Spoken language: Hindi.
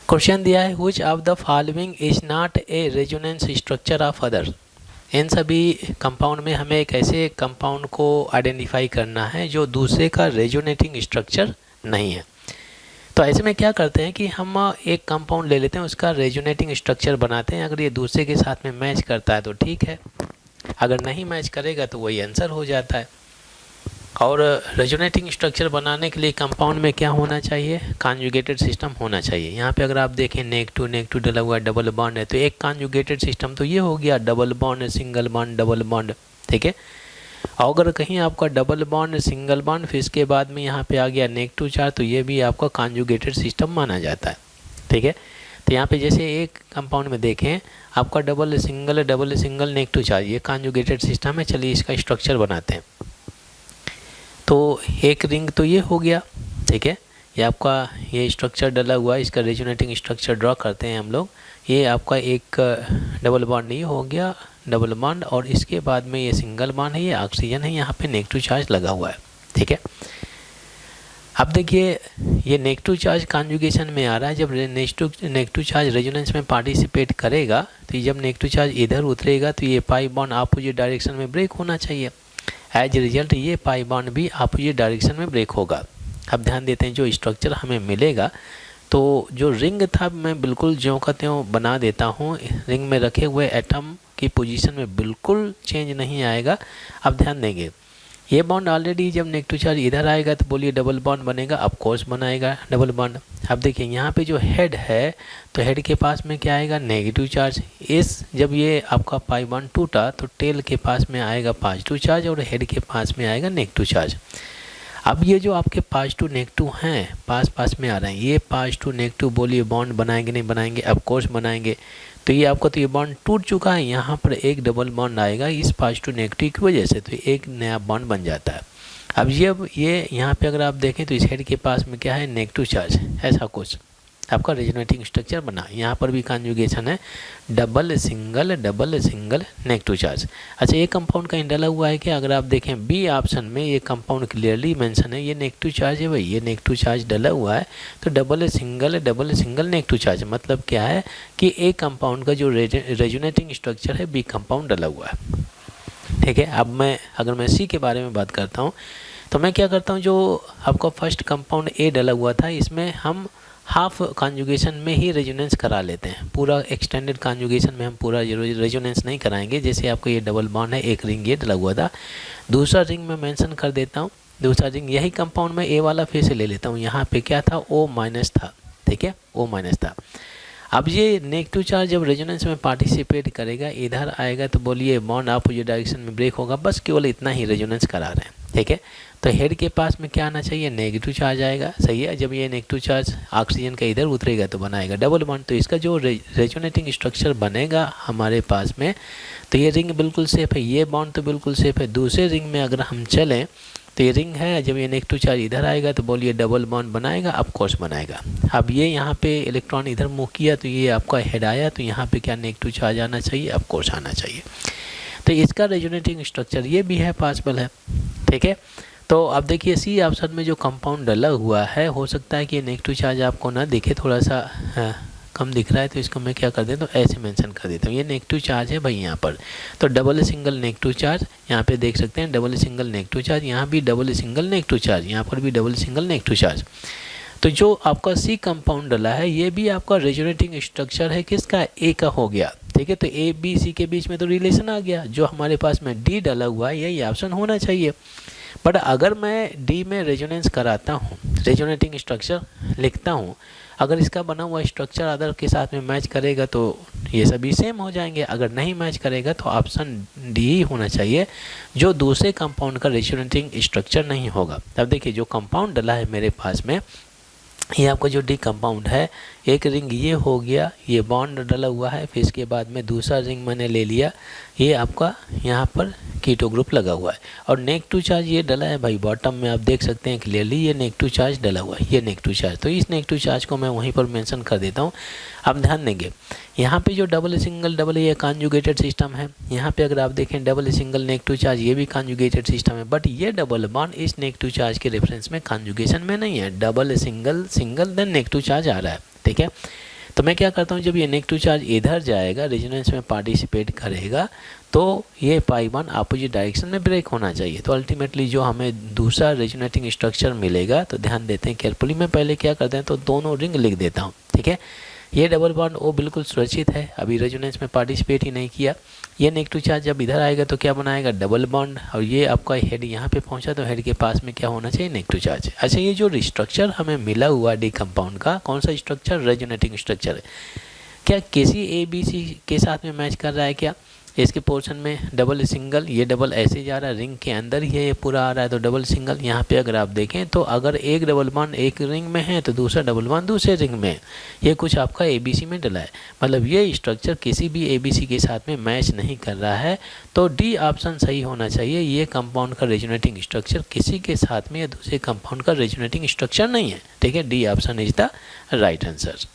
क्वेश्चन दिया है which of the following is not a resonance structure of other. इन सभी कंपाउंड में हमें एक ऐसे कंपाउंड को आइडेंटिफाई करना है जो दूसरे का रेजोनेटिंग स्ट्रक्चर नहीं है। तो ऐसे में क्या करते हैं कि हम एक कंपाउंड ले लेते हैं, उसका रेजोनेटिंग स्ट्रक्चर बनाते हैं। अगर ये दूसरे के साथ में मैच करता है तो ठीक है, अगर नहीं मैच करेगा तो वही आंसर हो जाता है। और रेजोनेटिंग स्ट्रक्चर बनाने के लिए कंपाउंड में क्या होना चाहिए, कॉन्जुगेटेड सिस्टम होना चाहिए। यहाँ पे अगर आप देखें नेगेटिव डला हुआ डबल बॉन्ड है, तो एक कॉन्जुगेटेड सिस्टम तो ये हो गया, double bond single bond double bond, ठीक है। और अगर कहीं आपका डबल बॉन्ड सिंगल बॉन्ड फिर इसके बाद में यहाँ पे आ गया नेगेटिव चार्ज, तो ये भी आपका कॉन्जुगेटेड सिस्टम माना जाता है, ठीक है। तो यहाँ पे जैसे एक कंपाउंड में देखें आपका डबल सिंगल नेगेटिव चार्ज, ये कॉन्जुगेटेड सिस्टम है। चलिए इसका स्ट्रक्चर बनाते हैं। तो एक रिंग तो ये हो गया, ठीक है, ये आपका ये स्ट्रक्चर डला हुआ है, इसका रेजोनेटिंग स्ट्रक्चर ड्रॉ करते हैं हम लोग। ये आपका एक डबल बॉन्ड नहीं हो गया, डबल बॉन्ड, और इसके बाद में ये सिंगल बॉन्ड है, ये ऑक्सीजन है, यहाँ पे नेगेटिव चार्ज लगा हुआ है, ठीक है। अब देखिए ये नेगेटिव चार्ज कॉन्जुगेशन में आ रहा है। जब नेगेटिव चार्ज रेजोनेंस में पार्टिसिपेट करेगा तो जब नेगेटिव चार्ज इधर उतरेगा तो ये पाई बॉन्ड अपोजिट डायरेक्शन में ब्रेक होना चाहिए। एज रिजल्ट ये पाई बॉन्ड भी अपोजिट डायरेक्शन में ब्रेक होगा। अब ध्यान देते हैं जो स्ट्रक्चर हमें मिलेगा, तो जो रिंग था मैं बिल्कुल ज्यों का त्यों बना देता हूँ। रिंग में रखे हुए एटम की पोजीशन में बिल्कुल चेंज नहीं आएगा। अब ध्यान देंगे ये बॉन्ड ऑलरेडी जब नेगेटिव चार्ज इधर आएगा तो बोलिए डबल बॉन्ड बनेगा, ऑफ कोर्स बनाएगा डबल बॉन्ड। अब देखिए यहाँ पे जो हेड है तो हेड के पास में क्या आएगा, नेगेटिव चार्ज। इस जब ये आपका पाई बॉन्ड टूटा तो टेल के पास में आएगा पॉजिटिव चार्ज और हेड के पास में आएगा नेगेटिव चार्ज। अब ये जो आपके पॉजिटिव नेगेटिव हैं पास में आ रहे हैं, ये पॉजिटिव नेगेटिव बोलिए बॉन्ड बनाएंगे नहीं बनाएंगे, ऑफ कोर्स बनाएंगे। तो ये आपका तो ये बॉन्ड टूट चुका है, यहाँ पर एक डबल बॉन्ड आएगा इस पॉजिटिव नेगेटिव की वजह से, तो एक नया बॉन्ड बन जाता है। अब ये यहाँ पे अगर आप देखें तो इस हेड के पास में क्या है, नेगेटिव चार्ज, ऐसा कुछ आपका रेजोनेटिंग स्ट्रक्चर बना। यहाँ पर भी कॉन्जुगेशन है डबल सिंगल नेगेटिव चार्ज। अच्छा ये कंपाउंड कहीं डला हुआ है क्या, अगर आप देखें बी ऑप्शन में ये कंपाउंड क्लियरली मेंशन है, ये नेगेटिव चार्ज है भाई, ये नेगेटिव चार्ज डला हुआ है। तो डबल सिंगल नेगेटिव चार्ज मतलब क्या है कि ए कंपाउंड का जो रेजोनेटिंग स्ट्रक्चर है बी कंपाउंड डला हुआ है, ठीक है। अब अगर मैं सी के बारे में बात करता हूँ तो मैं क्या करता हूँ, जो आपका फर्स्ट कंपाउंड ए डला हुआ था इसमें हम हाफ कॉन्जुगेशन में ही रेजोनेंस करा लेते हैं। पूरा एक्सटेंडेड कॉन्जुगेशन में हम पूरा रेजोनेंस नहीं कराएंगे। जैसे आपको ये डबल बॉन्ड है, एक रिंग ये डला हुआ था, दूसरा रिंग में मेंशन कर देता हूँ। दूसरा रिंग यही कंपाउंड में ए वाला फिर से ले लेता हूँ। यहाँ पे क्या था, O माइनस था, ठीक है, O माइनस था। अब ये नेगेटिव चार्ज जब रेजोनेंस में पार्टिसिपेट करेगा इधर आएगा तो बोलिए बॉन्ड अपोजिट डायरेक्शन में ब्रेक होगा, बस केवल इतना ही रेजोनेंस करा रहे हैं, ठीक है। तो हेड के पास में क्या आना चाहिए, नेगेटिव चार्ज आएगा, सही है। जब ये नेगेटिव चार्ज ऑक्सीजन का इधर उतरेगा तो बनाएगा डबल बॉन्ड, तो इसका जो रेजोनेटिंग स्ट्रक्चर बनेगा हमारे पास में, तो ये रिंग बिल्कुल सेफ है, ये बॉन्ड तो बिल्कुल सेफ है। दूसरे रिंग में अगर हम चलें तो ये रिंग है, जब ये नेगेटिव चार्ज इधर आएगा तो बोलिए डबल बॉन्ड बनाएगा, ऑफ कोर्स बनाएगा। अब ये यहाँ पे इलेक्ट्रॉन इधर मूव किया तो ये आपका हेड आया, तो यहाँ पे क्या नेगेटिव चार्ज आना चाहिए, ऑफ कोर्स आना चाहिए। तो इसका रेजोनेटिंग स्ट्रक्चर ये भी है, पॉसिबल है, ठीक है। तो अब देखिए सी ऑप्शन में जो कंपाउंड डला हुआ है, हो सकता है कि नेगेटिव चार्ज आपको ना दिखे, थोड़ा सा कम दिख रहा है, तो इसको मैं क्या कर देता हूँ, ऐसे मेंशन कर देता हूँ, ये नेगेटिव चार्ज है भाई यहाँ पर। तो डबल सिंगल नेगेटिव चार्ज यहाँ पे देख सकते हैं, डबल सिंगल नेगेटिव चार्ज, यहाँ भी डबल सिंगल नेगेटिव चार्ज, यहाँ पर भी डबल सिंगल नेगेटिव चार्ज। तो जो आपका सी कंपाउंड डला है ये भी आपका रेजोनेटिंग स्ट्रक्चर है किसका, ए का हो गया, ठीक है। तो ए बी सी के बीच में तो रिलेशन आ गया। जो हमारे पास में डी डला हुआ है यही ऑप्शन होना चाहिए। बट अगर मैं डी में रेजोनेंस कराता हूँ, रेजोनेटिंग स्ट्रक्चर लिखता हूँ, अगर इसका बना हुआ स्ट्रक्चर अदर के साथ में मैच करेगा तो ये सभी सेम हो जाएंगे। अगर नहीं मैच करेगा तो ऑप्शन डी ही होना चाहिए, जो दूसरे कंपाउंड का रेजोनेटिंग स्ट्रक्चर नहीं होगा। तब देखिए जो कंपाउंड डला है मेरे पास में, ये आपका जो डी कंपाउंड है, एक रिंग ये हो गया, ये बॉन्ड डला हुआ है, फिर इसके बाद में दूसरा रिंग मैंने ले लिया, ये आपका यहाँ पर कीटो ग्रुप लगा हुआ है, और नेगेटिव चार्ज ये डला है भाई बॉटम में, आप देख सकते हैं क्लियरली ये नेगेटिव चार्ज डला हुआ है, ये नेगेटिव चार्ज। तो इस नेगेटिव चार्ज को मैं वहीं पर मेंशन कर देता हूँ। अब ध्यान देंगे यहाँ पे जो डबल सिंगल डबल ये कॉन्जुगेटेड सिस्टम है, यहाँ पे अगर आप देखें डबल सिंगल नेगेटिव चार्ज ये भी कॉन्जुगेटेड सिस्टम है, बट ये डबल बॉन्ड इस नेगेटिव चार्ज के रेफरेंस में कॉन्जुगेशन में नहीं है, double single then negative charge आ रहा है, ठीक है। तो मैं क्या करता हूँ, जब ये नेगेटिव चार्ज इधर जाएगा, रेजोनेंस में पार्टिसिपेट करेगा, तो ये पाई बॉन्ड अपोजिट डायरेक्शन में ब्रेक होना चाहिए। तो अल्टीमेटली जो हमें दूसरा रेजोनेटिंग स्ट्रक्चर मिलेगा, तो ध्यान देते हैं केयरफुली। मैं पहले क्या करते हैं, तो दोनों रिंग लिख देता हूँ, ठीक है। ये डबल बॉन्ड ओ बिल्कुल सुरक्षित है, अभी रेजोनेंस में पार्टिसिपेट ही नहीं किया। ये नेगेटिव चार्ज जब इधर आएगा तो क्या बनाएगा, डबल बॉन्ड, और ये आपका हेड यहाँ पे पहुँचा तो हेड के पास में क्या होना चाहिए, नेगेटिव चार्ज। अच्छा, ये जो स्ट्रक्चर हमें मिला हुआ डी कंपाउंड का, कौन सा स्ट्रक्चर, रेजोनेटिंग स्ट्रक्चर है, क्या किसी ए बी सी के साथ में मैच कर रहा है क्या। इसके पोर्शन में डबल सिंगल, ये डबल ऐसे जा रहा है, रिंग के अंदर ही ये पूरा आ रहा है, तो डबल सिंगल। यहाँ पे अगर आप देखें तो अगर एक डबल बॉन्ड एक रिंग में है तो दूसरा डबल बॉन्ड दूसरे रिंग में है। ये कुछ आपका ABC में डला है, मतलब ये स्ट्रक्चर किसी भी ABC के साथ में मैच नहीं कर रहा है। तो डी ऑप्शन सही होना चाहिए, ये कंपाउंड का रेजोनेटिंग स्ट्रक्चर किसी के साथ में या दूसरे कंपाउंड का रेजोनेटिंग स्ट्रक्चर नहीं है, ठीक है। D option is the right answer.